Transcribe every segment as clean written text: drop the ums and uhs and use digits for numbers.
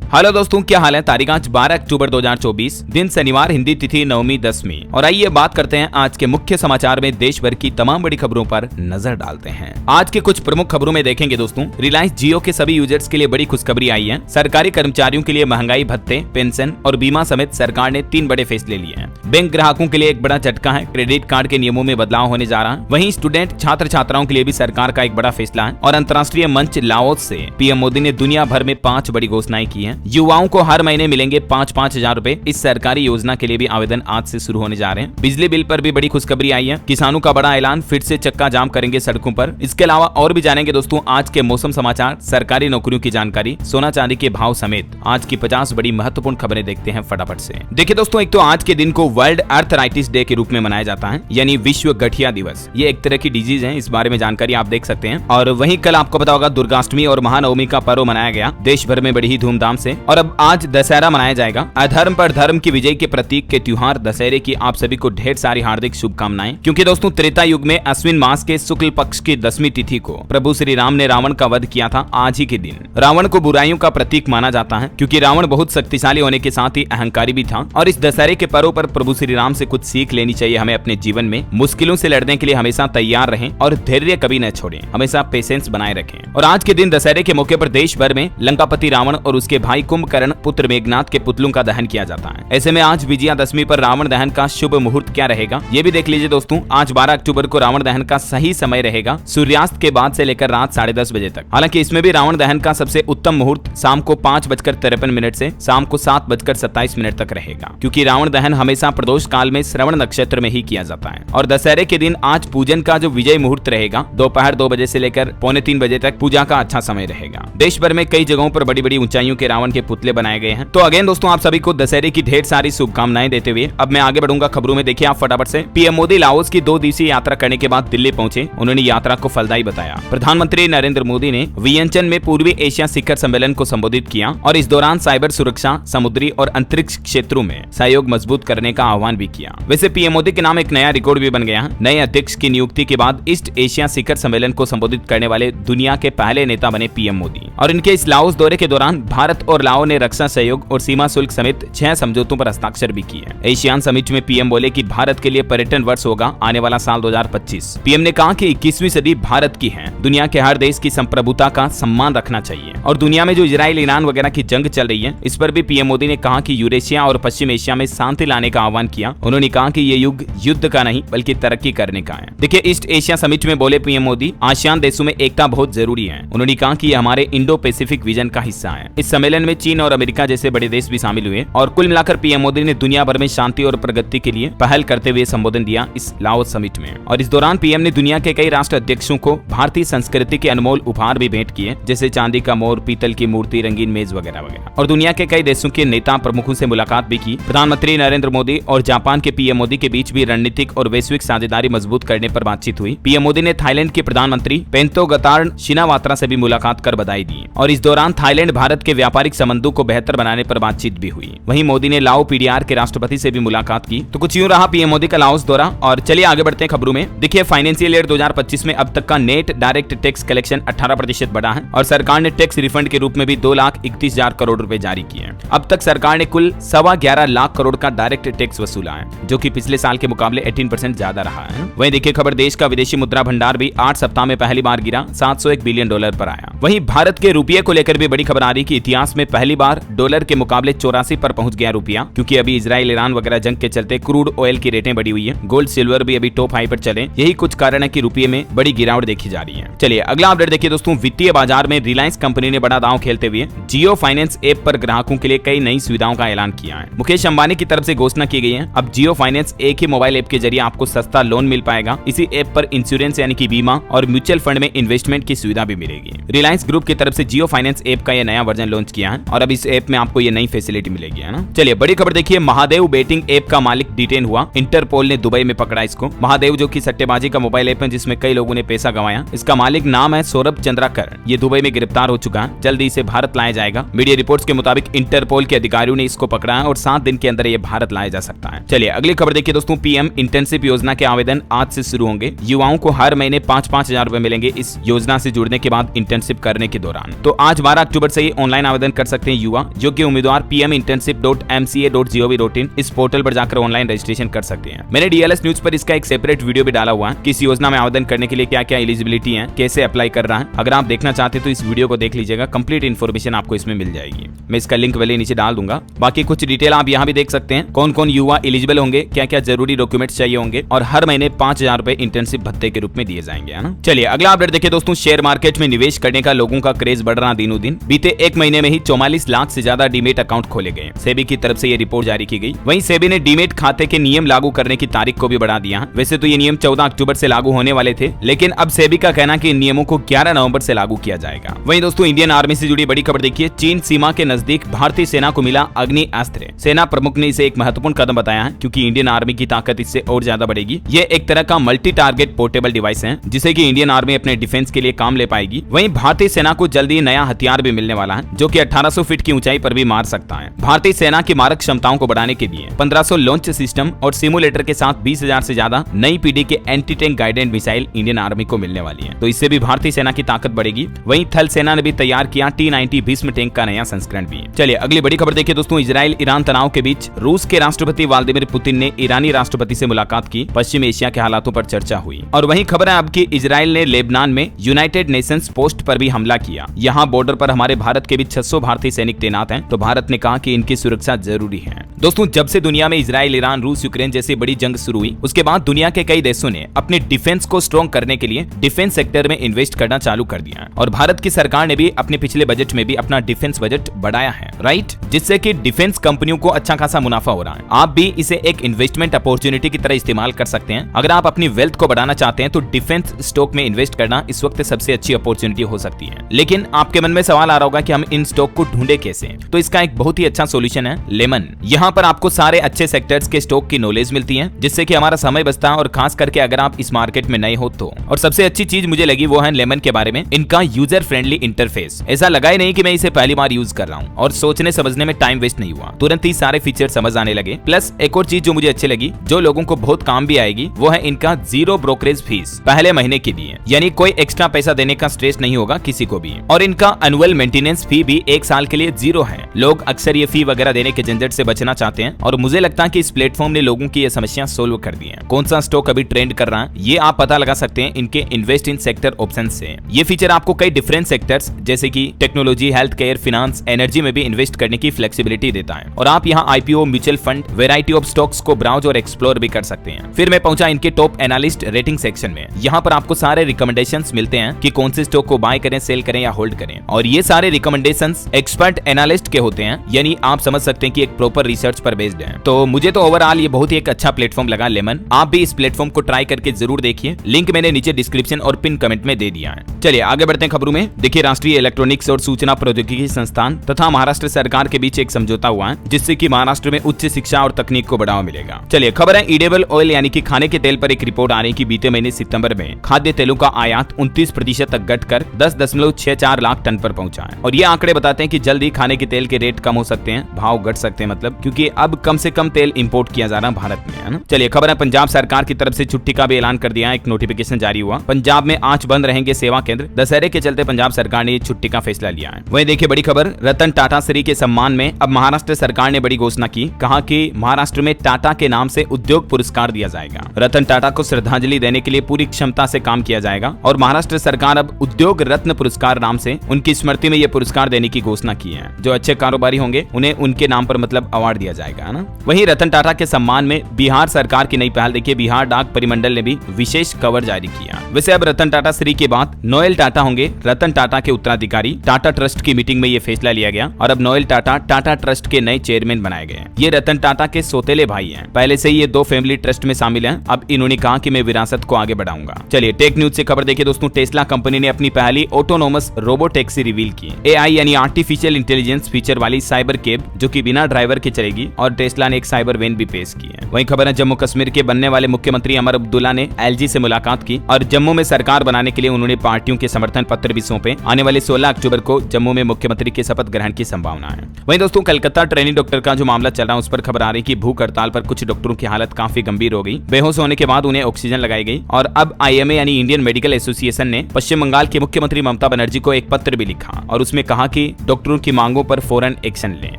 Hello दोस्तों, क्या हाल है। तारीख आज 12 अक्टूबर 2024, दिन शनिवार, हिंदी तिथि नवमी दसवीं। और आइए बात करते हैं आज के मुख्य समाचार में देश भर की तमाम बड़ी खबरों पर नजर डालते हैं। आज के कुछ प्रमुख खबरों में देखेंगे दोस्तों, रिलायंस जियो के सभी यूजर्स के लिए बड़ी खुशखबरी आई है। सरकारी कर्मचारियों के लिए महंगाई भत्ते, पेंशन और बीमा समेत सरकार ने 3 बड़े फैसले लिए हैं। बैंक ग्राहकों के लिए एक बड़ा झटका है, क्रेडिट कार्ड के नियमों में बदलाव होने जा रहा है। वहीं स्टूडेंट छात्र छात्राओं के लिए भी सरकार का एक बड़ा फैसला है। और अंतर्राष्ट्रीय मंच लाओस से पीएम मोदी ने दुनिया भर में 5 बड़ी घोषणाएं की हैं। युवाओं को हर महीने मिलेंगे 5-5 हजार रुपए। इस सरकारी योजना के लिए भी आवेदन आज से शुरू होने जा रहे हैं। बिजली बिल पर भी बड़ी खुशखबरी आई है। किसानों का बड़ा ऐलान, फिर से चक्का जाम करेंगे सड़कों पर। इसके अलावा और भी जानेंगे दोस्तों आज के मौसम समाचार, सरकारी नौकरियों की जानकारी, सोना चांदी के भाव समेत आज की 50 बड़ी महत्वपूर्ण खबरें देखते हैं फटाफट से। देखिए दोस्तों, एक तो आज के दिन को वर्ल्ड आर्थराइटिस डे के रूप में मनाया जाता है, यानी विश्व गठिया दिवस। ये एक तरह की डिजीज है, इस बारे में जानकारी आप देख सकते हैं। और वहीं कल आपको पता होगा दुर्गाष्टमी और महानवमी का पर्व मनाया गया देश भर में बड़ी ही धूमधाम से। और अब आज दशहरा मनाया जाएगा। अधर्म पर धर्म की विजय के प्रतीक के त्योहार दशहरे की आप सभी को ढेर सारी हार्दिक शुभकामनाएं। क्योंकि दोस्तों त्रेता युग में अश्विन मास के शुक्ल पक्ष की 10वीं तिथि को प्रभु श्री राम ने रावण का वध किया था। आज ही के दिन रावण को बुराइयों का प्रतीक माना जाता है, क्योंकि रावण बहुत शक्तिशाली होने के साथ ही अहंकारी भी था। और इस दशहरे के पर्व पर प्रभु श्री राम से कुछ सीख लेनी चाहिए हमें अपने जीवन में। मुश्किलों से लड़ने के लिए हमेशा तैयार रहें और धैर्य कभी न छोड़ें, हमेशा पेशेंस बनाए रखें। और आज के दिन दशहरे के मौके पर देश भर में लंकापति रावण और उसके भाई कुंभकर्ण पुत्र मेघनाथ के पुतलों का दहन किया जाता है। ऐसे में आज विजयादशमी पर रावण दहन का शुभ मुहूर्त क्या रहेगा, ये भी देख लीजिए दोस्तों। आज 12 अक्टूबर को रावण दहन का सही समय रहेगा सूर्यास्त के बाद से लेकर रात 10:30 बजे तक। हालांकि इसमें भी रावण दहन का सबसे उत्तम मुहूर्त शाम को 5:53 से शाम को 7:27 तक रहेगा, क्योंकि रावण दहन हमेशा प्रदोष काल में श्रवण नक्षत्र में ही किया जाता है। और दशहरे के दिन आज पूजन का जो विजय मुहूर्त रहेगा दोपहर 2 बजे से लेकर 2:45 बजे तक पूजा का अच्छा समय रहेगा। देश भर में कई जगहों पर बड़ी बड़ी ऊंचाइयों के रावण के पुतले बनाए गए हैं। तो अगेन दोस्तों, आप सभी को दशहरे की ढेर सारी शुभकामनाएं देते हुए अब मैं आगे बढ़ूंगा खबरों में। देखिए आप फटाफट से, पीएम मोदी लाओस की 2 दिवसीय यात्रा करने के बाद दिल्ली पहुंचे। उन्होंने यात्रा को फलदायी बताया। प्रधानमंत्री नरेंद्र मोदी ने वियंचन में पूर्वी एशिया शिखर सम्मेलन को संबोधित किया और इस दौरान साइबर सुरक्षा, समुद्री और अंतरिक्ष क्षेत्रों में सहयोग मजबूत करने का आह्वान भी किया। वैसे पीएम मोदी के नाम एक नया रिकॉर्ड भी बन गया है। नए अध्यक्ष की नियुक्ति के बाद ईस्ट एशिया शिखर सम्मेलन को संबोधित करने वाले दुनिया के पहले नेता बने पीएम मोदी। और इनके इस लाओस दौरे के दौरान भारत और लाओ ने रक्षा सहयोग और सीमा शुल्क समेत 6 समझौतों पर हस्ताक्षर भी किए। एशियान समिट में पीएम बोले कि भारत के लिए पर्यटन वर्ष होगा आने वाला साल 2025। पीएम ने कहा कि 21वीं सदी भारत की है। दुनिया के हर देश की संप्रभुता का सम्मान रखना चाहिए। और दुनिया में जो इजराइल ईरान वगैरह की जंग चल रही है, इस पर भी पीएम मोदी ने कहा कि यूरेशिया और पश्चिम एशिया में शांति लाने का आह्वान किया। उन्होंने कहा कि ये युग युद्ध का नहीं बल्कि तरक्की करने का है। देखिए ईस्ट एशिया समिट में बोले पीएम मोदी, आसियान देशों में एकता बहुत जरूरी है। उन्होंने कहा कि ये हमारे इंडो पैसिफिक विजन का हिस्सा है। इस सम्मेलन में चीन और अमेरिका जैसे बड़े देश भी शामिल हुए। और कुल मिलाकर पीएम मोदी ने दुनिया भर में शांति और प्रगति के लिए पहल करते हुए संबोधन दिया इस लाओस समिट में। और इस दौरान पीएम ने दुनिया के कई राष्ट्र अध्यक्षों को भारतीय संस्कृति के अनमोल उपहार भी भेंट किए, जैसे चांदी का मोर, पीतल की मूर्ति, रंगीन मेज वगैरह वगैरह। और दुनिया के कई देशों के नेता प्रमुखों से मुलाकात भी की। प्रधानमंत्री नरेंद्र मोदी और जापान के पीएम मोदी के बीच भी रणनीतिक और वैश्विक साझेदारी मजबूत करने पर बातचीत हुई। पीएम मोदी ने थाईलैंड के प्रधानमंत्री पेंतो गतार्न शिनावात्रा से भी मुलाकात कर बधाई दी। और इस दौरान थाईलैंड भारत के व्यापारिक संबंधों को बेहतर बनाने पर बातचीत भी हुई। वहीं मोदी ने लाओ पीडीआर के राष्ट्रपति से भी मुलाकात की। तो कुछ यूं रहा पीएम मोदी का लाओस दौरा। और चलिए आगे बढ़ते हैं खबरों में। देखिए फाइनेंशियल ईयर 2025 में अब तक का नेट डायरेक्ट टैक्स कलेक्शन 18% बढ़ा है। और सरकार ने टैक्स रिफंड के रूप में भी 2,31,000 करोड़ रुपए जारी किए हैं। अब तक सरकार ने कुल 11.25 लाख करोड़ का डायरेक्ट टैक्स वसूला है, जो कि पिछले साल के मुकाबले 18% ज्यादा रहा है। वहीं देखिए खबर, देश का विदेशी मुद्रा भंडार भी 8 सप्ताह में पहली बार गिरा, $701 बिलियन पर आया। वहीं भारत के रुपये को लेकर भी बड़ी खबर आ रही कि इतिहास में पहली बार डॉलर के मुकाबले 84 पर पहुंच गया रुपया, क्योंकि अभी इजराइल ईरान वगैरह जंग के चलते क्रूड ऑयल की रेटें बढ़ी हुई है। गोल्ड सिल्वर भी अभी टॉप हाई पर चले। यही कुछ कारण है कि रुपये में बड़ी गिरावट देखी जा रही है। चलिए अगला अपडेट देखिए दोस्तों, वित्तीय बाजार में रिलायंस कंपनी ने बड़ा दांव खेलते हुए जियो फाइनेंस ऐप पर ग्राहकों के लिए कई नई सुविधाओं का ऐलान किया है। मुकेश अंबानी की तरफ से घोषणा की गई है। अब जियो फाइनेंस एक ही मोबाइल ऐप के जरिए आपको सस्ता लोन मिल पाएगा। इसी ऐप पर इंश्योरेंस यानी कि बीमा और म्यूचुअल फंड में इन्वेस्टमेंट की सुविधा भी मिलेगी। रिलायंस ग्रुप की तरफ से जियो फाइनेंस ऐप का यह नया वर्जन लॉन्च किया है और अब इस ऐप में आपको ये नई फैसिलिटी मिलेगी, है ना। चलिए बड़ी खबर देखिए, महादेव बेटिंग ऐप का मालिक डिटेन हुआ। इंटरपोल ने दुबई में पकड़ा इसको। महादेव जो कि सट्टेबाजी का मोबाइल ऐप है जिसमें कई लोगों ने पैसा गंवाया। इसका मालिक नाम है सौरभ चंद्राकर। ये दुबई में गिरफ्तार हो चुका है। जल्दी इसे भारत लाया जाएगा। मीडिया रिपोर्ट्स के मुताबिक इंटरपोल के अधिकारियों ने इसको पकड़ा है और 7 दिन के अंदर ये भारत लाया जा सकता है। चलिए अगली खबर देखिए दोस्तों, पीएम इंटर्नशिप योजना के आवेदन आज से शुरू होंगे। युवाओं को हर महीने 5-5 हजार रुपए मिलेंगे इस योजना से जुड़ने के बाद इंटर्नशिप करने के दौरान। तो आज 12 अक्टूबर से ही ऑनलाइन आवेदन कर सकते हैं युवा जो कि उम्मीदवार pminternship.mca.gov.in इस पोर्टल पर जाकर ऑनलाइन रजिस्ट्रेशन कर सकते हैं। मैंने DLS न्यूज पर इसका एक सेपरेट वीडियो भी डाला हुआ है कि इस योजना में आवेदन करने के लिए क्या क्या एलिजिबिलिटी है, कैसे अप्लाई कर रहा है। अगर आप देखना चाहते हैं तो इस वीडियो को देख लीजिएगा, कंप्लीट इन्फॉर्मेशन आपको इसमें मिल जाएगी। मैं इसका लिंक वाले नीचे डाल दूंगा। बाकी कुछ डिटेल आप यहाँ भी देख सकते हैं, कौन कौन युवा एलिजिबल होंगे, क्या क्या जरूरी डॉक्यूमेंट्स चाहिए होंगे और हर महीने 5,000 रुपए इंटर्नशिप भत्ते के रूप में दिए जाएंगे, है ना। चलिए अगला अपडेट देखिए दोस्तों, शेयर मार्केट में निवेश करने का लोगों का क्रेज बढ़ रहा दिनों दिन। बीते एक महीने में ही 44 लाख से ज्यादा डीमेट अकाउंट खोले गए। सेबी की तरफ से ये रिपोर्ट जारी की गई। वहीं सेबी ने डीमेट खाते के नियम लागू करने की तारीख को भी बढ़ा दिया। वैसे तो ये नियम 14 अक्टूबर से लागू होने वाले थे, लेकिन अब सेबी का कहना कि इन नियमों को 11 नवंबर से लागू किया जाएगा। वहीं दोस्तों इंडियन आर्मी से जुड़ी बड़ी खबर देखिए, चीन सीमा के नजदीक भारतीय सेना को मिला अग्नि अस्त्र। सेना प्रमुख ने इसे एक महत्वपूर्ण कदम बताया है, क्योंकि इंडियन आर्मी की ताकत इससे और ज्यादा बढ़ेगी। ये एक तरह का मल्टी टारगेट पोर्टेबल डिवाइस है, जिसे कि इंडियन आर्मी अपने डिफेंस के लिए काम ले पाएगी। वहीं भारतीय सेना को जल्दी नया हथियार भी मिलने वाला है, जो कि 1800 फीट की ऊंचाई पर भी मार सकता है। भारतीय सेना की मारक क्षमताओं को बढ़ाने के लिए 1500 लॉन्च सिस्टम और सिमुलेटर के साथ 20,000 से ज्यादा नई पीढ़ी के anti tank guided missile Indian army को मिलने वाली है, तो इससे भी भारतीय सेना की ताकत बढ़ेगी। वहीं थल सेना ने भी तैयार किया T-90 भीष्म टैंक का नया संस्करण भी। चलिए अगली बड़ी खबर देखिए दोस्तों, इजराइल ईरान तनाव के बीच रूस के राष्ट्रपति व्लादिमीर पुतिन ने ईरानी राष्ट्रपति से मुलाकात की। पश्चिम एशिया के हालातों पर चर्चा हुई। और वहीं खबर है अब कि इजराइल ने लेबनान में यूनाइटेड नेशंस पोस्ट पर भी हमला किया। यहाँ बॉर्डर पर हमारे भारत के भी 600 भारतीय सैनिक तैनात हैं, तो भारत ने कहा कि इनकी सुरक्षा जरूरी है। दोस्तों जब से दुनिया में इजराइल, ईरान, रूस, यूक्रेन जैसी बड़ी जंग शुरू हुई, उसके बाद दुनिया के कई देशों ने अपने डिफेंस को स्ट्रॉन्ग करने के लिए डिफेंस सेक्टर में इन्वेस्ट करना चालू कर दिया है। और भारत की सरकार ने भी अपने पिछले बजट में भी अपना डिफेंस बजट बढ़ाया है, राइट, जिससे कि डिफेंस कंपनियों को अच्छा खासा मुनाफा हो रहा है। आप भी इसे एक इन्वेस्टमेंट अपॉर्चुनिटी की तरह इस्तेमाल कर सकते हैं। अगर आप अपनी वेल्थ को बढ़ाना चाहते हैं तो डिफेंस स्टॉक में इन्वेस्ट करना इस वक्त सबसे अच्छी अपॉर्चुनिटी हो सकती है। लेकिन आपके मन में सवाल आ रहा होगा कि हम इन स्टॉक को ढूंढे कैसे, तो इसका एक बहुत ही अच्छा सोल्यूशन है लेमन। यहाँ पर आपको सारे अच्छे सेक्टर्स के स्टॉक की नॉलेज मिलती है, जिससे कि हमारा समय बचता है, और खास करके अगर आप इस मार्केट में नए हो तो। और सबसे अच्छी चीज मुझे लगी वो है लेमन के बारे में इनका यूजर फ्रेंडली इंटरफेस। ऐसा लगा ही नहीं कि मैं इसे पहली बार यूज कर रहा हूँ, और सोचने समझने में टाइम वेस्ट नहीं हुआ, तुरंत ही सारे फीचर समझ आने लगे। प्लस एक और चीज जो मुझे अच्छी लगी, जो लोगों को बहुत काम भी आएगी, वो है इनका 0 ब्रोकरेज फीस पहले महीने के लिए, यानी कोई एक्स्ट्रा पैसा देने का स्ट्रेस नहीं होगा किसी को भी। और इनका एनुअल मेंटेनेंस फी भी 1 साल के लिए 0 है। लोग अक्सर ये फी वगैरह देने के झंझट से बचना चाहते हैं, और मुझे लगता है कि इस प्लेटफॉर्म ने लोगों की ये समस्या सोल्व कर दी है। कौन सा स्टॉक अभी ट्रेंड कर रहा है ये आप पता लगा सकते हैं इनके इन्वेस्ट इन सेक्टर ऑप्शन से। ये फीचर आपको कई डिफरेंट सेक्टर्स जैसे कि technology, health care, finance, energy में भी इन्वेस्ट करने की फ्लेक्सिबिलिटी देता है। और आप यहाँ IPO, mutual fund, variety of stocks को ब्राउज और एक्सप्लोर भी कर सकते हैं। फिर मैं पहुंचा इनके टॉप एनालिस्ट रेटिंग सेक्शन में। यहाँ पर आपको सारे रिकमेंडेशंस मिलते हैं कि कौन से स्टॉक को बाय करें, सेल करें या होल्ड करें। और ये सारे रिकमेंडेशंस एक्सपर्ट एनालिस्ट के होते हैं, यानी आप समझ सकते हैं कि एक प्रॉपर रिसर्च पर बेस्ड है। तो मुझे तो ओवरऑल ये बहुत ही एक अच्छा प्लेटफॉर्म लगा लेमन। आप भी इस प्लेटफॉर्म को ट्राई करके जरूर देखिए, लिंक मैंने नीचे डिस्क्रिप्शन और पिन कमेंट में दे दिया है। चलिए आगे बढ़ते हैं खबरों में। देखिए राष्ट्रीय इलेक्ट्रॉनिक्स और सूचना प्रौद्योगिकी संस्थान तथा महाराष्ट्र सरकार के बीच एक समझौता हुआ है, जिससे कि महाराष्ट्र में उच्च शिक्षा और तकनीक को बढ़ावा मिलेगा। चलिए खबर है ईडेबल ऑयल यानी कि खाने के तेल पर एक रिपोर्ट आ रही कि बीते महीने सितंबर में खाद्य तेलों का आयात 29% तक घटकर 10.64 लाख टन पर पहुंचा है। और ये आंकड़े बताते हैं कि जल्द ही खाने के तेल के रेट कम हो सकते हैं, भाव घट सकते हैं, मतलब क्योंकि अब कम से कम तेल इंपोर्ट किया जा रहा है भारत में, है ना। चलिए खबर है पंजाब सरकार की तरफ से छुट्टी का भी ऐलान कर दिया है, एक नोटिफिकेशन जारी हुआ। पंजाब में आज बंद रहेंगे सेवा केंद्र। दशहरे के चलते पंजाब सरकार ने छुट्टी का फैसला लिया है। वहीं देखिए बड़ी खबर, रतन टाटा श्री के सम्मान में अब महाराष्ट्र सरकार ने बड़ी घोषणा की। कहा कि महाराष्ट्र में टाटा के नाम से उद्योग पुरस्कार दिया जाएगा। रतन टाटा को श्रद्धांजलि देने के लिए पूरी क्षमता से काम किया जाएगा, और महाराष्ट्र सरकार अब उद्योग रत्न पुरस्कार नाम से उनकी स्मृति में ये पुरस्कार देने की घोषणा की है। जो अच्छे कारोबारी होंगे उन्हें उनके नाम पर मतलब अवार्ड दिया जाएगा, है ना। वहीं रतन टाटा के सम्मान में बिहार सरकार की नई पहल देखिए, बिहार डाक परिमंडल ने भी विशेष कवर जारी किया। वैसे अब रतन टाटा श्री के बाद नोएल टाटा होंगे रतन टाटा के उत्तराधिकारी। टाटा ट्रस्ट की मीटिंग में ये फैसला लिया गया, और अब नोएल टाटा टाटा ट्रस्ट के नए चेयरमैन बनाए गए। ये रतन टाटा के सौतेले भाई हैं। पहले से ही ये 2 फैमिली ट्रस्ट में शामिल हैं। अब इन्होंने कहा कि मैं विरासत को आगे बढ़ाऊंगा। चलिए टेक न्यूज से खबर देखिए दोस्तों, टेस्ला कंपनी ने अपनी पहली ऑटोनोमस रोबो टैक्सी रिवील की। AI यानी आर्टिफिशियल इंटेलिजेंस फीचर वाली साइबर कैब, जो कि बिना ड्राइवर के चलेगी, जाएगी और टेस्ला ने एक साइबर वेन भी पेश की है। वहीं खबर है जम्मू कश्मीर के बनने वाले मुख्यमंत्री अमर अब्दुल्ला ने एलजी से मुलाकात की और जम्मू में सरकार बनाने के लिए उन्होंने पार्टियों के समर्थन पत्र भी सौंपे। आने वाले 16 अक्टूबर को जम्मू में मुख्यमंत्री के शपथ ग्रहण की संभावना है। वहीं दोस्तों कलकत्ता ट्रेनी डॉक्टर का जो मामला चल रहा है उस पर खबर आ रही है कि भूख हड़ताल पर कुछ डॉक्टरों की हालत काफी गंभीर हो गई। बेहोश होने के बाद उन्हें ऑक्सीजन लगाई गई और अब आईएमए यानी इंडियन मेडिकल एसोसिएशन ने पश्चिम बंगाल की मुख्यमंत्री ममता बनर्जी को एक पत्र भी लिखा और उसमें कहा कि डॉक्टरों की मांगों पर फौरन एक्शन लें।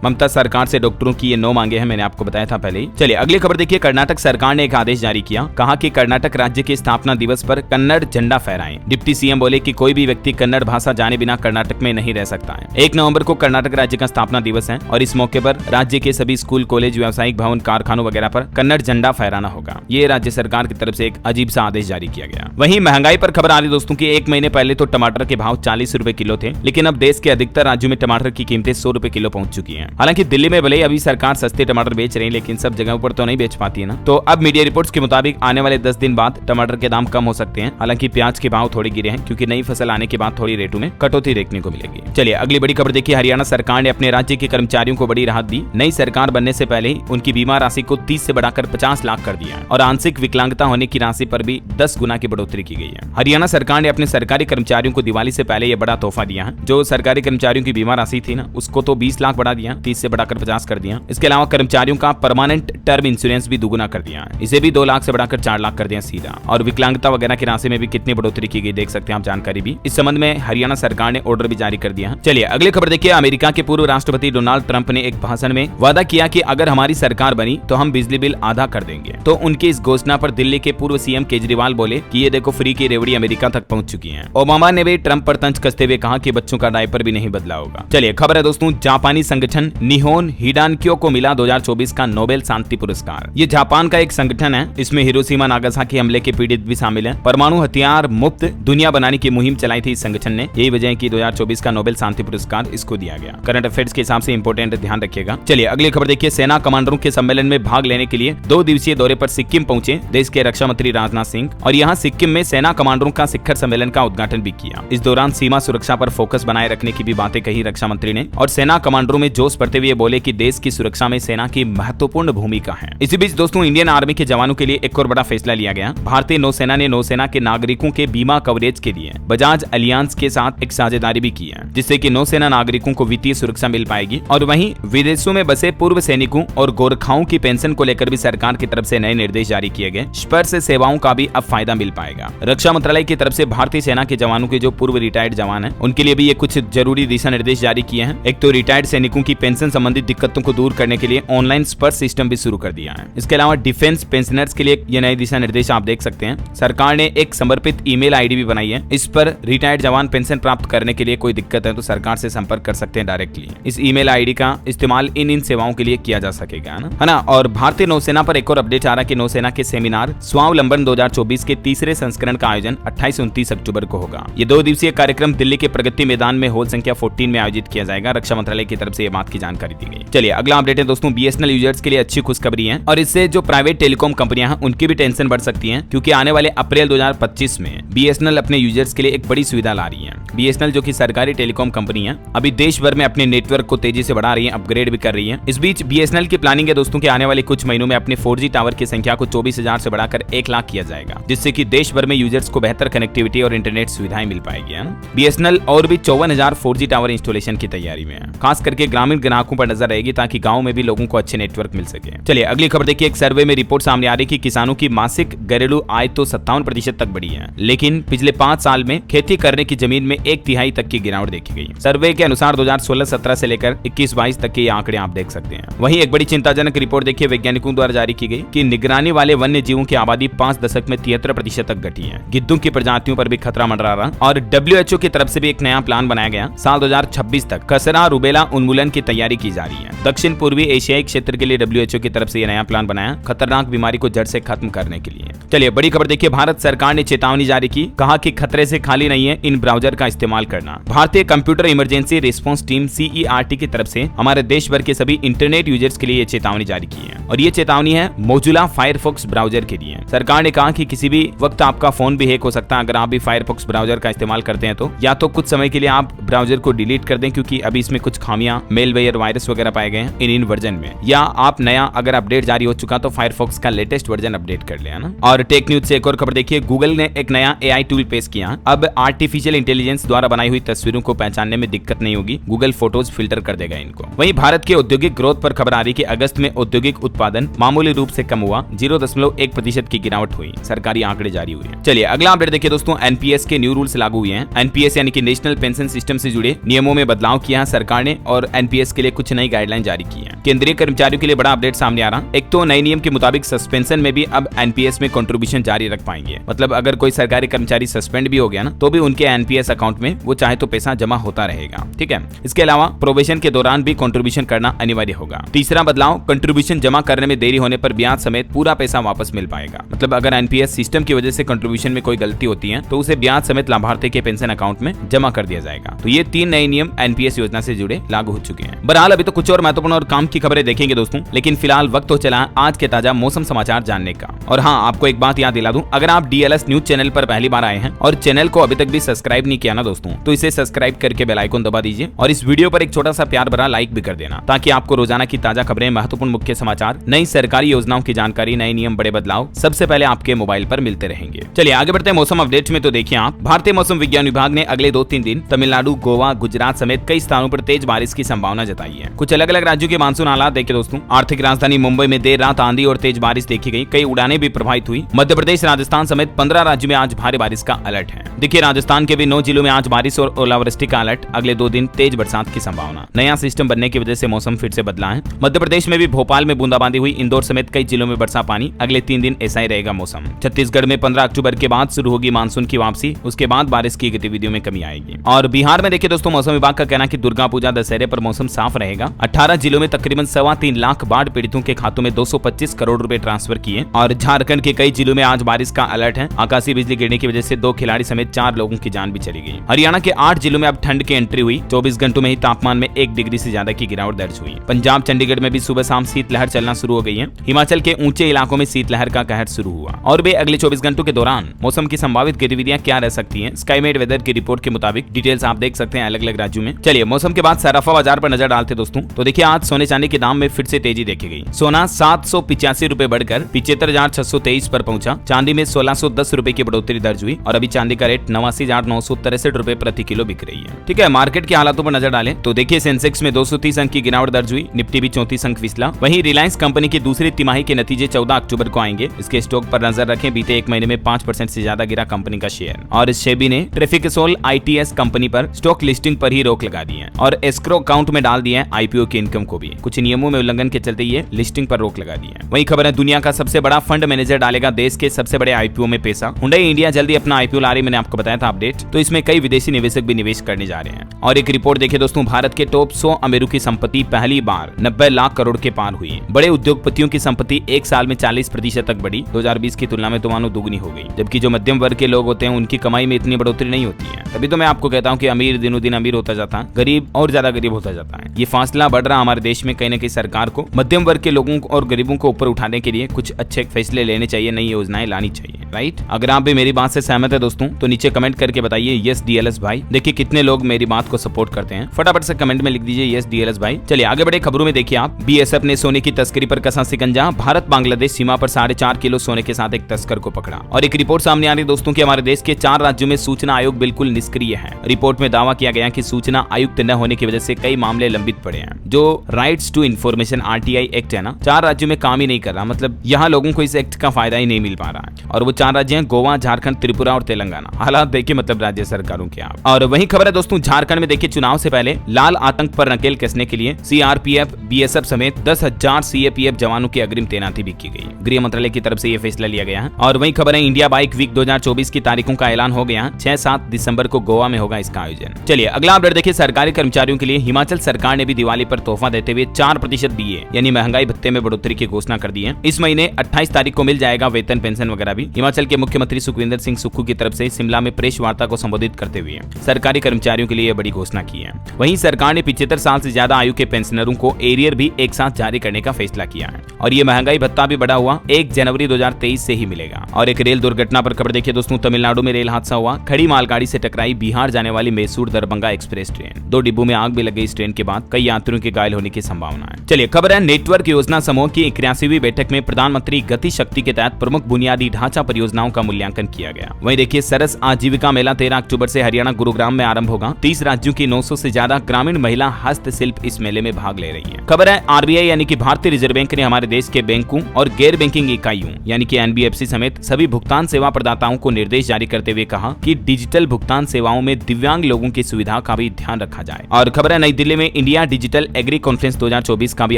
ममता सरकार से डॉक्टरों की ये 9 मांगे हैं, मैंने आपको बताया था पहले ही। चलिए अगली खबर देखिए। कर्नाटक सरकार ने एक आदेश जारी किया, कहा कि कर्नाटक राज्य के स्थापना दिवस पर कन्नड़ झंडा फहराएं। डिप्टी सीएम बोले कि कोई भी व्यक्ति कन्नड़ भाषा जाने बिना कर्नाटक में नहीं रह सकता है। 1 नवंबर को कर्नाटक राज्य का स्थापना दिवस है और इस मौके पर राज्य के सभी स्कूल, कॉलेज, व्यावसायिक भवन, कारखानों वगैरह पर कन्नड़ झंडा फहराना होगा। ये राज्य सरकार की तरफ से एक अजीब सा आदेश जारी किया गया। वहीं महंगाई पर खबर आ रही दोस्तों की 1 महीने पहले तो टमाटर के भाव 40 रुपए किलो थे, लेकिन अब देश के अधिकतर राज्यों में टमाटर की कीमतें 100 रुपए किलो पहुंच चुकी हैं। हालांकि दिल्ली में भले ही अभी सरकार सस्ते टमाटर बेच रही है, लेकिन सब जगहों पर तो नहीं बेच पाती है ना। तो अब मीडिया रिपोर्ट्स के मुताबिक आने वाले 10 दिन बाद टमाटर के दाम कम हो सकते हैं। हालांकि प्याज के भाव थोड़े गिरे हैं क्योंकि नई फसल आने के बाद थोड़ी रेटों में कटौती देखने को मिलेगी। चलिए अगली बड़ी खबर देखिए। हरियाणा सरकार ने अपने राज्य के कर्मचारियों को बड़ी राहत दी। नई सरकार बनने से पहले ही उनकी बीमा राशि को 30 से बढ़ाकर 50 लाख कर दिया और आंशिक विकलांगता होने की राशि पर भी 10 गुना की बढ़ोतरी की गई है। हरियाणा सरकार ने अपने सरकारी कर्मचारियों को दिवाली से पहले यह बड़ा तोहफा दिया है। जो सरकारी कर्मचारियों की बीमा राशि थी ना, उसको तो 20 लाख बढ़ा दिया, 30 से बढ़ाकर 50 कर दिया। इसके अलावा कर्मचारियों का परमानेंट टर्म इंश्योरेंस भी दुगुना कर दिया है, इसे भी 2 लाख से बढ़ाकर 4 लाख कर दिया सीधा। और विकलांगता वगैरह की राशि में भी कितनी बढ़ोतरी की गई देख सकते हैं आप जानकारी भी। इस संबंध में हरियाणा सरकार ने ऑर्डर भी जारी कर दिया है। चलिए अगली खबर देखिए। अमेरिका के पूर्व राष्ट्रपति डोनाल्ड ट्रंप ने एक भाषण में वादा किया कि अगर हमारी सरकार बनी तो हम बिजली बिल आधा कर देंगे। तो उनकी इस घोषणा पर दिल्ली के पूर्व सीएम केजरीवाल बोले कि ये देखो फ्री की रेवड़ी अमेरिका तक पहुंच चुकी है। ओबामा ने भी ट्रंप पर तंज कसते हुए कहा कि बच्चों का डायपर भी नहीं बदला होगा। चलिए खबर है दोस्तों। जापानी संगठन निहोन हिडानक्यो को मिला 2024 का नोबेल शांति पुरस्कार। ये जापान का एक संगठन है, इसमें हिरोशिमा नागासाकी हमले के पीड़ित भी शामिल हैं। परमाणु हथियार मुक्त दुनिया बनाने की मुहिम चलाई थी इस संगठन ने। यही वजह है कि 2024 का नोबेल शांति पुरस्कार इसको दिया गया। करंट अफेयर्स के हिसाब से इंपोर्टेंट, ध्यान रखिएगा। चलिए अगली खबर देखिए। सेना कमांडरों के सम्मेलन में भाग लेने के लिए 2 दिवसीय दौरे पर सिक्किम पहुंचे देश के रक्षा मंत्री राजनाथ सिंह और यहाँ सिक्किम में सेना कमांडरों का शिखर सम्मेलन का उद्घाटन भी किया। इस दौरान सीमा सुरक्षा पर फोकस बनाए रखने की भी बातें कही रक्षा मंत्री ने और सेना कमांडरों में जोश भरते हुए बोले कि देश की सुरक्षा में सेना की महत्वपूर्ण भूमिका है। इसी बीच दोस्तों इंडियन आर्मी के जवानों के लिए एक और बड़ा फैसला लिया गया। भारतीय नौसेना ने नौसेना के नागरिकों के बीमा कवरेज के लिए बजाज अलियांस के साथ एक साझेदारी भी की है, जिससे कि नौसेना नागरिकों को वित्तीय सुरक्षा मिल पाएगी और वहीं विदेशों में बसे पूर्व सैनिकों और गोरखाओं की पेंशन को लेकर भी सरकार की तरफ से नए निर्देश जारी किए गए। स्पर्श सेवाओं का भी अब फायदा मिल पाएगा। रक्षा मंत्रालय की तरफ से भारतीय सेना के जवानों के जो पूर्व रिटायर्ड जवान हैं उनके लिए भी ये कुछ जरूरी दिशा निर्देश जारी किए हैं। एक तो रिटायर्ड सैनिकों की पेंशन संबंधित दिक्कतों को दूर करने के लिए ऑनलाइन स्पर्श सिस्टम भी शुरू कर दिया है। इसके अलावा डिफेंस पेंशनर्स के लिए ये नए दिशा निर्देश आप देख सकते हैं। सरकार ने एक समर्पित ईमेल आईडी भी बनाई है। इस पर रिटायर्ड जवान पेंशन प्राप्त करने के लिए कोई दिक्कत है तो सरकार से संपर्क कर सकते हैं डायरेक्टली। इस ईमेल आईडी का इस्तेमाल इन सेवाओं के लिए किया जा सकेगा, है ना। और भारतीय नौसेना पर एक और अपडेट आ रहा है कि नौसेना के सेमिनार स्वावलंबन 2024 के तीसरे संस्करण का आयोजन 28-29 अक्टूबर को होगा। ये 2 दिवसीय कार्यक्रम दिल्ली के प्रगति मैदान में हॉल संख्या 14 में आयोजित किया जाएगा। रक्षा मंत्रालय की तरफ से ये बात की जानकारी दी गई। चलिए अगला अपडेट है दोस्तों। बीएसएनएल यूजर्स के लिए अच्छी खुशखबरी है और इससे जो प्राइवेट टेलीकॉम कंपनियां हैं उनकी भी टेंशन बढ़ सकती है, क्योंकि आने वाले अप्रैल 2025 में बीएसएनएल अपने यूजर्स के लिए एक बड़ी सुविधा ला रही है। बीएसएनएल जो कि सरकारी टेलीकॉम कंपनी है, अभी देश भर में अपने नेटवर्क को तेजी से बढ़ा रही है, अपग्रेड भी कर रही है। इस बीच बीएसएनएल की प्लानिंग है दोस्तों कि आने वाले कुछ महीनों में अपने 4G टावर की संख्या को 24,000 से बढ़ाकर 1 लाख किया जाएगा, जिससे कि देश भर में यूजर्स को बेहतर कनेक्टिविटी और इंटरनेट सुविधाएं मिल पाएगी, है ना। बीएसएनएल और भी 54,000 4G टावर इंस्टॉलेशन की तैयारी में है। खास करके ग्रामीण ग्राहकों पर नजर रहेगी ताकि गाँव में भी लोगों को अच्छे नेटवर्क मिल सके। चलिए अगली खबर देखिए। एक सर्वे में रिपोर्ट सामने आ रही है कि किसानों की मासिक घरेलू आय तो 57% तक बढ़ी है, लेकिन पिछले 5 साल में खेती करने की जमीन में 1/3 तक की गिरावट देखी गई। सर्वे के अनुसार 2016-17 से लेकर 21-22 तक के आंकड़े आप देख सकते हैं। वहीं एक बड़ी चिंताजनक रिपोर्ट देखिए वैज्ञानिकों द्वारा जारी की गई कि निगरानी वाले वन्य जीवों की आबादी 5 दशक में 73% तक घटी है। गिद्धों की प्रजातियों पर भी खतरा मंडरा रहा और WHO की तरफ से भी एक नया प्लान बनाया गया। साल 2026 तक खसरा रुबेला उन्मूलन की तैयारी की जा रही है। दक्षिण पूर्वी एशियाई क्षेत्र के लिए WHO की तरफ से यह नया प्लान बनाया खतरनाक बीमारी को जड़ से खत्म करने के लिए। चलिए बड़ी खबर देखिए। भारत सरकार ने चेतावनी जारी की, कहा कि खतरे से खाली नहीं है इन ब्राउजर का इस्तेमाल करना। भारतीय computer emergency response team CERT की तरफ से हमारे देश भर के सभी इंटरनेट यूजर्स के लिए ये चेतावनी जारी की है और ये चेतावनी है मोजुला फायरफॉक्स ब्राउजर के लिए। सरकार ने कहा कि किसी भी वक्त आपका फोन भी हैक हो सकता है अगर आप भी फायरफॉक्स ब्राउजर का इस्तेमाल करते हैं तो या तो कुछ समय के लिए आप ब्राउजर को डिलीट कर दें, क्योंकि अभी इसमें कुछ खामियां, मेलवेयर, वायरस वगैरह पाए गए हैं इन वर्जन में, या आप नया अगर अपडेट जारी हो चुका तो फायरफॉक्स का लेटेस्ट वर्जन अपडेट कर ले, है ना। और टेक न्यूज से एक और खबर देखिए, गूगल ने एक नया AI टूल पेश किया। अब आर्टिफिशियल इंटेलिजेंस द्वारा बनाई हुई तस्वीरों को पहचानने में दिक्कत नहीं होगी, गूगल फोटोज फिल्टर कर देगा इनको। वहीं भारत के औद्योगिक ग्रोथ पर खबर आ रही कि अगस्त में औद्योगिक उत्पादन मामूली रूप से कम हुआ, 0.1% की गिरावट हुई, सरकारी आंकड़े जारी हुए हैं। चलिए अगला अपडेट देखिए दोस्तों, एनपीएस के न्यू रूल्स लागू हुए हैं। एनपीएस यानी कि नेशनल पेंशन सिस्टम से जुड़े नियमों में बदलाव किया है सरकार ने और एनपीएस के लिए कुछ नई गाइडलाइन जारी की है। केंद्रीय कर्मचारियों के लिए बड़ा अपडेट सामने आ रहा। एक तो नए नियम के मुताबिक सस्पेंशन में भी अब एनपीएस में कंट्रीब्यूशन जारी रख पाएंगे, मतलब अगर कोई सरकारी कर्मचारी सस्पेंड भी हो गया ना तो भी उनके एनपीएस अकाउंट में वो चाहे तो पैसा जमा होता रहेगा, ठीक है। इसके अलावा प्रोबेशन के दौरान भी कंट्रीब्यूशन करना अनिवार्य होगा। तीसरा बदलाव, कंट्रीब्यूशन जमा करने में देरी होने पर ब्याज समेत पूरा पैसा वापस मिल पाएगा। मतलब अगर एनपीएस सिस्टम की वजह से कंट्रीब्यूशन में कोई गलती होती है तो उसे ब्याज समेत लाभार्थी के पेंशन अकाउंट में जमा कर दिया जाएगा। तो ये 3 नए नियम एनपीएस योजना से जुड़े लागू हो चुके हैं। बहरहाल अभी तो कुछ और महत्वपूर्ण और काम की खबरें देखेंगे दोस्तों, लेकिन फिलहाल वक्त हो चला आज के ताजा मौसम समाचार जानने का। और हाँ, आपको एक बात याद दिला दूं, अगर आप डीएलएस न्यूज चैनल पर पहली बार आए हैं और चैनल को अभी तक भी सब्सक्राइब नहीं किया ना दोस्तों, तो इसे सब्सक्राइब करके बेल आइकन दबा दीजिए और इस वीडियो पर एक छोटा सा प्यार भरा लाइक भी कर देना, ताकि आपको रोजाना की ताजा खबरें, महत्वपूर्ण मुख्य समाचार, नई सरकारी योजनाओं की जानकारी, नए नियम, बड़े बदलाव सबसे पहले आपके मोबाइल पर मिलते रहेंगे। चलिए आगे बढ़ते हैं मौसम अपडेट में। तो देखिए आप, भारतीय मौसम विज्ञान विभाग ने अगले 2-3 दिन तमिलनाडु, गोवा, गुजरात समेत कई स्थानों पर तेज बारिश की संभावना जताई है। कुछ अलग अलग राज्यों के मानसून हालात देखिए दोस्तों। आर्थिक राजधानी मुंबई में देर रात आंधी और तेज बारिश देखी गई, कई उड़ानें भी प्रभावित हुई। मध्य प्रदेश, राजस्थान समेत 15 राज्यों में आज भारी बारिश का अलर्ट है। देखिए राजस्थान के भी 9 जिलों में आज बारिश और ओलावृष्टि का अलर्ट, अगले 2 दिन तेज बरसात की संभावना। नया सिस्टम बनने की वजह से मौसम फिर से बदला है। मध्य प्रदेश में भी भोपाल में बूंदाबांदी हुई, इंदौर समेत कई जिलों में बरसा पानी, अगले 3 दिन ऐसा ही रहेगा मौसम। छत्तीसगढ़ में 15 अक्टूबर के बाद शुरू होगी मानसून की वापसी, उसके बाद बारिश की गतिविधियों में कमी आएगी। और बिहार में देखिए दोस्तों, मौसम विभाग का कहना कि दुर्गा पूजा, दशहरे पर मौसम साफ रहेगा। 18 जिलों में तकरीबन 3.25 लाख बाढ़ पीड़ितों के खातों में 225 करोड़ रुपए ट्रांसफर किए। और झारखंड के कई जिलों में आज बारिश का अलर्ट है। आकाशीय बिजली गिरने की वजह से 2 खिलाड़ी समेत 4 लोगों की जान भी चली गई। हरियाणा के 8 जिलों में अब ठंड की एंट्री हुई, 24 घंटों में ही तापमान में 1 डिग्री से ज्यादा की गिरावट दर्ज हुई। पंजाब, चंडीगढ़ में भी सुबह शाम शीतलहर चलना शुरू हो गई है। हिमाचल के ऊंचे इलाकों में शीतलहर का कहर शुरू हुआ। और वे अगले 24 घंटों के दौरान मौसम की संभावित गतिविधियां क्या रह सकती हैं, स्काईमेट वेदर की रिपोर्ट के मुताबिक डिटेल्स आप देख सकते हैं अलग अलग राज्यों में। चलिए मौसम के बाद सराफा बाजार पर नजर डालते दोस्तों। तो देखिए आज सोने चांदी के दाम में फिर से तेजी देखी गई। सोना 785 रुपए बढ़कर 75,623 पर पहुंचा। चांदी में 1610 रुपए की बढ़ोतरी दर्ज हुई और अभी चांदी का रेट 89,963 रुपए प्रति किलो बिक रही है। ठीक है, मार्केट के हालातों पर नजर डालें तो देखिए सेंसेक्स में 230 अंक की गिरावट दर्ज हुई, निफ्टी भी 34 अंक फिसला। वहीं रिलायंस कंपनी की दूसरी तिमाही के नतीजे 14 अक्टूबर को आएंगे, इसके स्टॉक पर नजर रखें। बीते 1 महीने में 5% से ज्यादा गिरा कंपनी का शेयर। और सेबी ने ट्रैफिकसोल ITS कंपनी पर स्टॉक लिस्टिंग पर ही रोक लगा दी है और एस्क्रो अकाउंट में डाल दिया है IPO की इनकम को भी। कुछ नियमों में उल्लंघन के चलते ये लिस्टिंग पर रोक लगा दी है। वही खबर है, दुनिया का सबसे बड़ा फंड मैनेजर डालेगा देश के सबसे बड़े IPO में पैसा। हुंडई इंडिया जल्दी अपना IPO ला रही, मैंने आपको बताया था अपडेट। तो इसमें कई विदेशी निवेशक भी निवेश करने जा रहे हैं। और एक रिपोर्ट देखिए दोस्तों, भारत के टॉप 100 अमीरों की संपत्ति पहली बार 90 लाख करोड़ के पार हुई। बड़े उद्योगपतियों की संपत्ति एक साल में 40% तक बढ़ी, 2020 की तुलना में तो मानो दुगनी हो गई। जबकि जो मध्यम वर्ग के लोग होते हैं उनकी कमाई में इतनी बढ़ोतरी नहीं होती है। तभी तो मैं आपको कहता हूँ कि अमीर दिनों दिन अमीर होता जाता है, गरीब और ज्यादा गरीब होता जाता है। ये फासला बढ़ रहा हमारे देश में। कहीं न कहीं सरकार को मध्यम वर्ग के लोगों और गरीबों को ऊपर उठाने के लिए कुछ अच्छे फैसले लेने चाहिए, नई योजनाएं लानी चाहिए, राइट। अगर आप भी मेरी बात से सहमत है दोस्तों तो नीचे कमेंट करके बताइए यस DLS भाई। देखिए कितने लोग मेरी बात को सपोर्ट करते हैं, फटाफट से कमेंट में लिख दीजिए यस DLS भाई। चलिए आगे बढ़े खबरों में। देखिए आप, BSF ने सोने की तस्करी पर कसा शिकंजा। भारत बांग्लादेश सीमा पर 4.5 किलो सोने के साथ एक तस्कर को पकड़ा। और एक रिपोर्ट सामने आ रही दोस्तों कि हमारे देश के 4 राज्यों में सूचना आयोग बिल्कुल निष्क्रिय है। रिपोर्ट में दावा किया गया कि सूचना आयुक्त न होने की वजह से कई मामले लंबित पड़े हैं। जो rights to information RTI act है ना, 4 राज्यों में काम ही नहीं कर रहा। मतलब यहाँ लोगों को इस एक्ट का फायदा ही नहीं मिल पा रहा है। और वो 4 राज्य हैं, गोवा, झारखंड, त्रिपुरा और तेलंगाना। हालात देखिए मतलब राज्य सरकारों के आप। और वही खबर है दोस्तों, झारखंड में देखिए चुनाव से पहले लाल आतंक पर नकेल कसने के लिए CRPF, BSF समेत 10,000 CAPF जवानों की अग्रिम तैनाती भी की गई। गृह मंत्रालय की तरफ से यह फैसला लिया गया है। और वही खबर है, इंडिया बाइक वीक 2024 की तारीखों का ऐलान हो गया। 6-7 दिसंबर को गोवा में होगा इसका आयोजन। चलिए अगला अपडेट देखिए, सरकारी कर्मचारियों के लिए हिमाचल सरकार ने भी दिवाली पर तोहफा देते हुए 4% DA यानी महंगाई भत्ते में बढ़ोतरी की घोषणा कर दी है। इस महीने 28 तारीख को मिल जाएगा वेतन, पेंशन वगैरह भी। हिमाचल के मुख्यमंत्री सुखविंदर सिंह सुक्खू की तरफ से शिमला में प्रेस वार्ता को संबोधित करते हुए सरकारी कर्मचारियों के लिए बड़ी घोषणा की है। वहीं सरकार ने 75 साल से ज्यादा आयु के पेंशनरों को एरियर भी एक साथ जारी करने का फैसला किया है और ये महंगाई भत्ता भी बढ़ा हुआ 1 जनवरी 2023 से ही मिलेगा। और एक रेल दुर्घटना पर खबर देखिए दोस्तों, तमिलनाडु में रेल हादसा हुआ, खड़ी मालगाड़ी से टकराई बिहार जाने वाली मैसूर दरभंगा एक्सप्रेस ट्रेन। 2 डिब्बों में आग भी लग गई। इस ट्रेन के बाद कई यात्रियों के घायल होने की संभावना है। चलिए खबर है नेटवर्क योजना समूह की 81वीं बैठक में प्रधानमंत्री गति शक्ति के तहत प्रमुख बुनियादी ढांचा परियोजनाओं का मूल्यांकन किया गया। वहीं देखिए सरस आजीविका मेला 13 अक्टूबर से हरियाणा गुरुग्राम में आरंभ होगा। 30 राज्यों की 900 से ज्यादा ग्रामीण महिला हस्तशिल्प इस मेले में भाग ले रही है। खबर है आरबीआई यानी कि भारतीय रिजर्व बैंक ने हमारे देश के बैंकों और गैर बैंकिंग इकाइयों यानी कि एनबीएफसी समेत सभी भुगतान सेवा प्रदाताओं को निर्देश जारी करते हुए कहा कि डिजिटल भुगतान सेवाओं में दिव्यांग लोगों की सुविधा का भी ध्यान रखा जाए। और खबर है नई दिल्ली में इंडिया डिजिटल एग्री कॉन्फ्रेंस 2024 का भी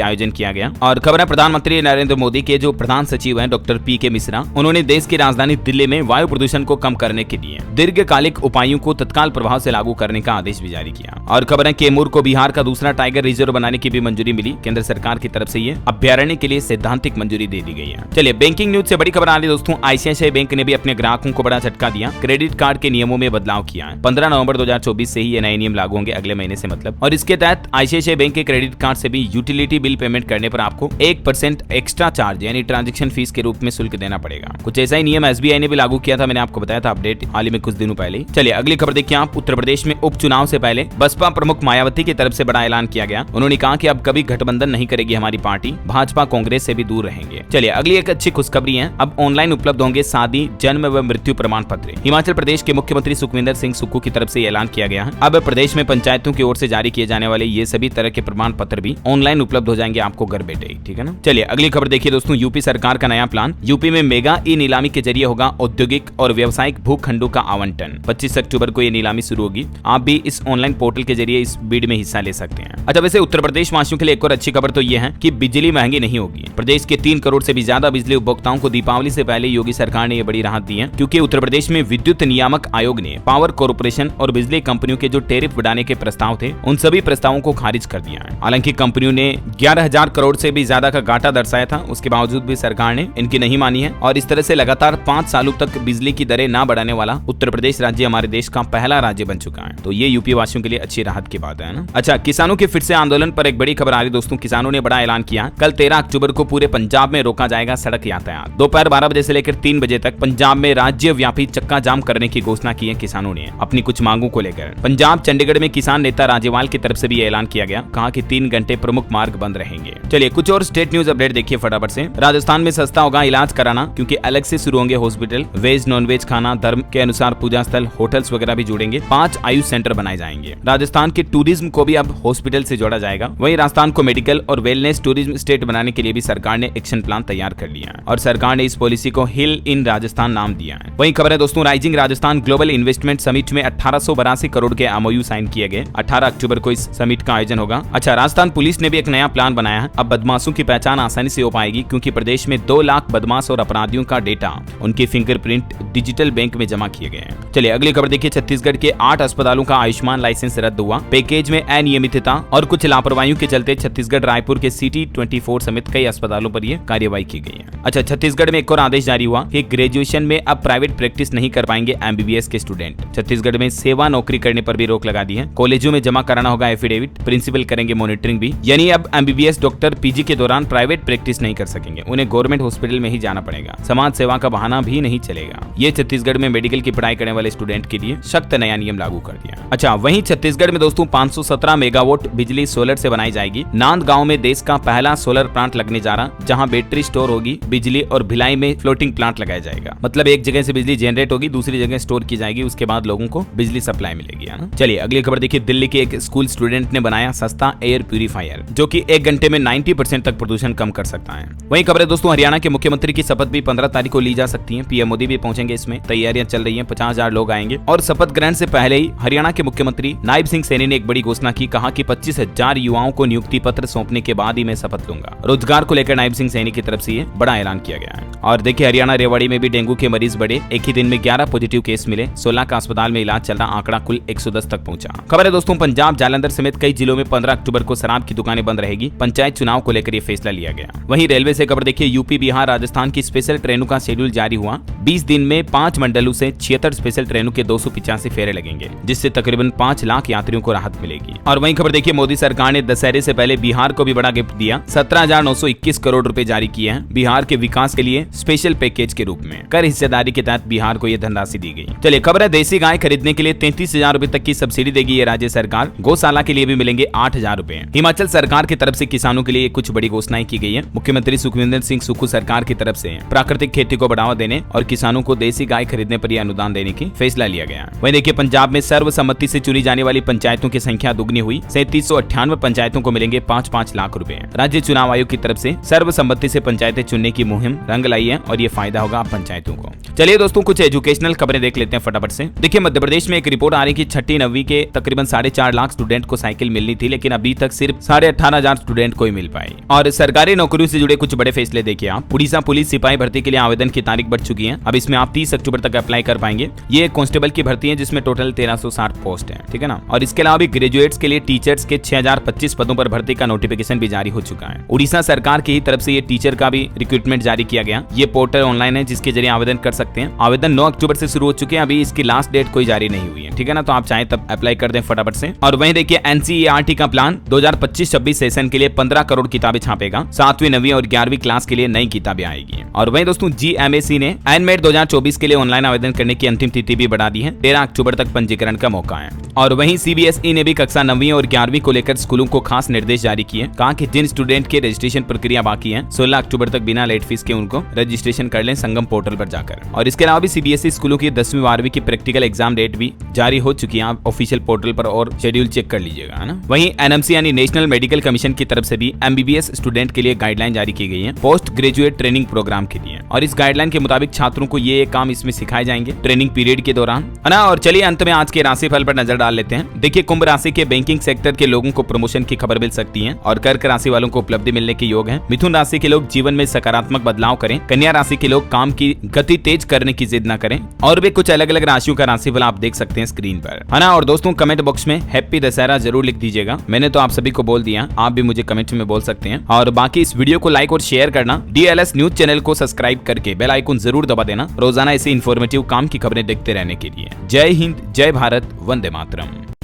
आयोजन किया गया। और खबर है प्रधानमंत्री नरेंद्र मोदी के जो प्रधान सचिव हैं डॉक्टर पीके मिश्रा, उन्होंने देश की राजधानी दिल्ली में वायु प्रदूषण को कम करने के लिए दीर्घकालिक उपायों को तत्काल प्रभाव से लागू करने का आदेश भी जारी किया। और खबर है कैमूर को बिहार का दूसरा टाइगर रिजर्व बनाने की भी मंजूरी मिली। केंद्र सरकार की तरफ से ये अभ्यारण्य के लिए सैद्धांतिक मंजूरी दे दी गई है। चलिए बैंकिंग न्यूज से बड़ी खबर आ रही है दोस्तों, आईसीआईसीआई बैंक ने भी अपने ग्राहकों को बड़ा झटका दिया। क्रेडिट कार्ड के नियमों में बदलाव किया है। 15 नवंबर 2024 से ही ये नए नियम लागू होंगे, अगले महीने से मतलब। और इसके तहत आईसीआईसीआई बैंक के क्रेडिट कार्ड से भी यूटिलिटी बिल पेमेंट करने पर आपको 1% एक्स्ट्रा चार्ज यानी ट्रांजैक्शन फीस के रूप में शुल्क देना पड़ेगा। कुछ ऐसा ही नियम एसबीआई ने भी लागू किया था, मैंने आपको बताया था अपडेट हाल ही में कुछ दिनों पहले। चलिए अगली खबर देखिए आप, उत्तर प्रदेश में उपचुनाव से पहले बसपा प्रमुख मायावती की तरफ से बड़ा ऐलान किया गया। उन्होंने कहा कि अब कभी गठबंधन नहीं करेगी हमारी पार्टी, भाजपा कांग्रेस से भी दूर रहेंगे। चलिए अगली एक अच्छी खुशखबरी है, अब ऑनलाइन उपलब्ध होंगे शादी, जन्म व मृत्यु प्रमाण पत्र। हिमाचल प्रदेश के मुख्यमंत्री सुखविंदर सिंह सुक्खू की तरफ से ऐलान किया गया है। अब प्रदेश में पंचायतों की ओर से जारी किए जाने वाले ये सभी तरह के प्रमाण पत्र भी ऑनलाइन उपलब्ध हो जाएंगे आपको घर बैठे, ठीक है ना। चलिए अगली खबर देखिए दोस्तों, यूपी सरकार का नया प्लान। यूपी में मेगा ई नीलामी के जरिए होगा औद्योगिक और व्यावसायिक भूखंडों का आवंटन। 25 अक्टूबर को ये नीलामी शुरू होगी। आप भी इस ऑनलाइन पोर्टल के जरिए इस बिड में हिस्सा ले सकते हैं। अच्छा वैसे उत्तर प्रदेश वासियों के लिए एक और अच्छी खबर तो ये है कि बिजली महंगी नहीं होगी। प्रदेश के 3 करोड़ से भी ज्यादा बिजली उपभोक्ताओं को दीपावली से पहले योगी सरकार ने ये बड़ी राहत दी है, क्योंकि उत्तर प्रदेश में विद्युत नियामक आयोग ने पावर कॉर्पोरेशन और बिजली कंपनियों के जो टैरिफ बढ़ाने के प्रस्ताव थे उन सभी प्रस्तावों को खारिज कर दिया है। हालांकि कंपनियों ने 11,000 करोड़ से भी ज्यादा का घाटा दर्शाया था, उसके बावजूद भी सरकार ने इनकी नहीं मानी है और इस तरह से लगातार 5 सालों तक बिजली की दरें ना बढ़ाने वाला उत्तर प्रदेश राज्य हमारे देश का पहला राज्य बन चुका है। तो ये यूपी वासियों के लिए अच्छी राहत की बात है ना। अच्छा किसानों के फिर से आंदोलन पर एक बड़ी खबर आ रही दोस्तों, किसानों ने बड़ा ऐलान किया। कल 13 अक्टूबर को पूरे पंजाब में रोका जाएगा सड़क यातायात। दोपहर 12 बजे से लेकर 3 बजे तक पंजाब में राज्य व्यापी चक्का जाम करने की घोषणा की है किसानों ने अपनी कुछ मांगों को लेकर। पंजाब चंडीगढ़ में किसान नेता राज्यपाल की तरफ से भी ऐलान किया गया, कहा कि 3 घंटे प्रमुख मार्ग बंद रहेंगे। चलिए कुछ और स्टेट न्यूज अपडेट देखिए फटाफट से। राजस्थान में सस्ता होगा इलाज कराना, क्योंकि अलग से शुरू होंगे हॉस्पिटल। वेज नॉन वेज खाना, धर्म के अनुसार पूजा स्थल, होटल्स वगैरह भी जुड़ेंगे। 5 आयुष सेंटर बनाए जाएंगे। राजस्थान के टूरिज्म को भी अब हॉस्पिटल से जोड़ा जाएगा। वहीं राजस्थान को मेडिकल और वेलनेस टूरिज्म स्टेट बनाने के लिए भी सरकार ने एक्शन प्लान तैयार कर लिया है और सरकार ने इस पॉलिसी को हिल इन राजस्थान नाम दिया है। वहीं खबर है दोस्तों, rising Rajasthan global investment summit में 1882 करोड़ के एमओयू साइन किए गए। 18 अक्टूबर को इस समिट का आयोजन होगा। अच्छा राजस्थान पुलिस ने भी एक नया प्लान बनाया है। अब बदमाशों की पहचान आसानी से हो पाएगी, क्योंकि प्रदेश में 2 लाख बदमाश और अपराधियों का डेटा, उनके फिंगरप्रिंट डिजिटल बैंक में जमा किए गए हैं। चलिए अगली खबर देखिए, छत्तीसगढ़ के 8 अस्पतालों का आयुष्मान लाइसेंस रद्द हुआ। पैकेज में अनियमितता और कुछ लापरवाहियों के चलते छत्तीसगढ़ रायपुर के सिटी 24 समेत कई अस्पतालों पर यह कार्यवाही की गई है। अच्छा छत्तीसगढ़ में एक और आदेश जारी हुआ कि ग्रेजुएशन में अब प्राइवेट प्रैक्टिस नहीं कर पाएंगे एमबीबीएस के स्टूडेंट। छत्तीसगढ़ में सेवा नौकरी करने पर भी रोक लगा दी है। कॉलेजों में जमा कराना होगा एफिडेविट, प्रिंसिपल करेंगे मॉनिटरिंग भी। यानी अब एमबीबीएस डॉक्टर पीजी के दौरान प्राइवेट प्रैक्टिस नहीं कर सकेंगे, उन्हें गवर्नमेंट हॉस्पिटल में ही जाना पड़ेगा। समाज सेवा का बहाना भी नहीं चलेगा। ये छत्तीसगढ़ में मेडिकल की पढ़ाई करने वाले स्टूडेंट के लिए सख्त नया नियम लागू कर दिया। अच्छा वहीं छत्तीसगढ़ में दोस्तों 517 मेगावाट बिजली सोलर से बनाई जाएगी। नांद गांव में देश का पहला सोलर प्लांट लगने जा रहा, जहां बैटरी स्टोर होगी बिजली, और भिलाई में फ्लोटिंग प्लांट लगाया जाएगा। मतलब एक जगह से बिजली जनरेट होगी, दूसरी जगह स्टोर की जाएगी, उसके बाद लोगों को बिजली सप्लाई मिलेगी, है ना। चलिए अगली खबर देखिए, दिल्ली के एक स्कूल स्टूडेंट ने बनाया सस्ता एयर प्यूरिफायर, जो कि 1 घंटे में 90% तक प्रदूषण कम कर सकता है। वहीं खबर है दोस्तों, हरियाणा के मुख्यमंत्री की शपथ भी 15 तारीख को ली जा सकती है। पीएम मोदी भी पहुंचेंगे, इसमें तैयारियां चल रही हैं। 50,000 लोग आएंगे। और शपथ ग्रहण से पहले ही हरियाणा के मुख्यमंत्री नायब सिंह सैनी ने एक बड़ी घोषणा की, कहा कि 25,000 युवाओं को नियुक्ति पत्र सौंपने के बाद ही मैं शपथ लूंगा। रोजगार को लेकर नायब सिंह सैनी की तरफ से ये बड़ा ऐलान किया गया है। और देखिए हरियाणा रेवाड़ी में भी डेंगू के मरीज बढ़े। एक ही दिन में 11 पॉजिटिव केस मिले। 16 का अस्पताल में इलाज चल रहा, आंकड़ा कुल 110 तक पहुंचा। खबर है दोस्तों, पंजाब जालंधर समेत कई जिलों में 15 अक्टूबर को शराब की दुकानें बंद रहेगी। पंचायत चुनाव को लेकर यह फैसला लिया गया। वहीं रेलवे से खबर देखिए, यूपी बिहार राजस्थान की स्पेशल ट्रेनों का शेड्यूल जारी हुआ। 20 दिन में 5 मंडलों से 76 स्पेशल ट्रेनों के 285 फेरे लगेंगे, जिससे तकरीबन 5 लाख यात्रियों को राहत मिलेगी। और वहीं खबर देखिए, मोदी सरकार ने दशहरे से पहले बिहार को भी बड़ा गिफ्ट दिया। 17,921 करोड़ रुपए जारी किए हैं बिहार के विकास के लिए स्पेशल पैकेज के रूप में। कर हिस्सेदारी के तहत बिहार को यह धनराशि दी गई। चलिए खबर है, देसी गाय खरीदने के लिए 33,000 रुपए तक की सब्सिडी देगी ये राज्य सरकार। गौशाला के लिए भी मिलेंगे 8,000 रुपए। हिमाचल सरकार की तरफ से किसानों के लिए कुछ बड़ी घोषणाएं की गई है। मुख्यमंत्री सुखविंदर सिंह सुक्खू सरकार की तरफ से प्राकृतिक खेती को बढ़ावा देने और किसानों को देसी गाय खरीदने पर यह अनुदान देने की फैसला लिया गया। वहीं देखिए, पंजाब में सर्वसम्मति से चुनी जाने वाली पंचायतों की संख्या दुगनी हुई। 3798 पंचायतों को मिलेंगे 5-5 लाख रुपए। राज्य चुनाव आयोग की तरफ से सर्वसम्मति से पंचायतें चुनने की मुहिम रंग लाई है और ये फायदा होगा पंचायतों को। चलिए दोस्तों, कुछ एजुकेशनल खबरें देख लेते हैं फटाफट से। देखिए, मध्य प्रदेश में एक रिपोर्ट आ रही है कि 6ठी 9वीं के तकरीबन 4.5 लाख स्टूडेंट को साइकिल मिलनी थी, लेकिन अभी तक सिर्फ 18,500 स्टूडेंट को ही मिल पाई। और सरकारी नौकरियों से जुड़े कुछ बड़े फैसले देखिए आप। उड़ीसा पुलिस सिपाही भर्ती के लिए आवेदन की तारीख बढ़ चुकी है। अब इसमें आप 30 अक्टूबर तक अप्लाई कर पाएंगे। ये कांस्टेबल की भर्ती है जिसमें टोटल 1360 पोस्ट है, ठीक है ना। और इसके अलावा भी ग्रेजुएट्स के लिए टीचर्स के 6025 पदों पर भर्ती का नोटिफिकेशन भी जारी हो चुका है। उड़ीसा सरकार की ही तरफ से ये टीचर का भी रिक्रूटमेंट जारी किया गया। ये पोर्टल ऑनलाइन है जिसके जरिए आवेदन कर सकते हैं। आवेदन 9 अक्टूबर से शुरू हो चुके हैं। अभी इसकी लास्ट डेट कोई जारी नहीं हुई है, ठीक है ना। तो आप चाहे तब अप्लाई कर दें फटाफट से। और वहीं देखिए, एनसीईआरटी का प्लान 2025-26 सेशन के लिए 15 करोड़ किताबें छापेगा। 7वीं 9वीं और 11वीं क्लास के लिए नई किताबें आएगी। और वहीं दोस्तों, जीएमएसी ने एनमेट 2024 के लिए ऑनलाइन आवेदन करने की अंतिम तिथि भी बढ़ा दी है। 13 अक्टूबर तक पंजीकरण का मौका है। और वहीं सीबीएसई ने भी कक्षा 9वीं और 11वीं को लेकर स्कूलों को खास निर्देश जारी किए। कहा कि जिन स्टूडेंट के रजिस्ट्रेशन प्रक्रिया बाकी है 16 अक्टूबर तक बिना लेट फीस के उनको रजिस्ट्रेशन कर लें संगम पोर्टल पर जाकर। और इसके अलावा भी सीबीएसई स्कूलों की 10वीं 12वीं की प्रैक्टिकल एग्जाम डेट भी जारी हो चुकी है। आप ऑफिशियल पोर्टल पर और शेड्यूल चेक कर लीजिएगा, है ना। वहीं एनएमसी यानी नेशनल मेडिकल कमीशन की तरफ से भी एमबीबीएस स्टूडेंट के लिए गाइडलाइन जारी की गई है पोस्ट ग्रेजुएट ट्रेनिंग प्रोग्राम के लिए। और इस गाइडलाइन के मुताबिक छात्रों को ये काम इसमें सिखाए जाएंगे ट्रेनिंग पीरियड के दौरान, है ना। और चलिए अंत में आज के राशिफल पर नजर डाल लेते हैं। देखिए, कुंभ राशि के बैंकिंग सेक्टर के लोगों को प्रमोशन की खबर मिल सकती है और कर्क राशि वालों को उपलब्धि मिलने के योग है। मिथुन राशि के लोग जीवन में सकारात्मक बदलाव करें। कन्या राशि के लोग काम की गति तेज करने की जिद न करें। और भी कुछ अलग अलग राशियों का राशिफल आप देख सकते हैं स्क्रीन पर, है ना। और दोस्तों, कमेंट बॉक्स में हैप्पी दशहरा जरूर लिख दीजिएगा। मैंने तो आप सभी को बोल दिया, आप भी मुझे कमेंट में बोल सकते हैं। और बाकी इस वीडियो को लाइक और शेयर करना, डीएलएस न्यूज चैनल को सब्सक्राइब करके बेल आइकन जरूर दबा देना रोजाना ऐसे इन्फॉर्मेटिव काम की खबरें देखते रहने के लिए। जय हिंद, जय भारत, वंदे मातरम।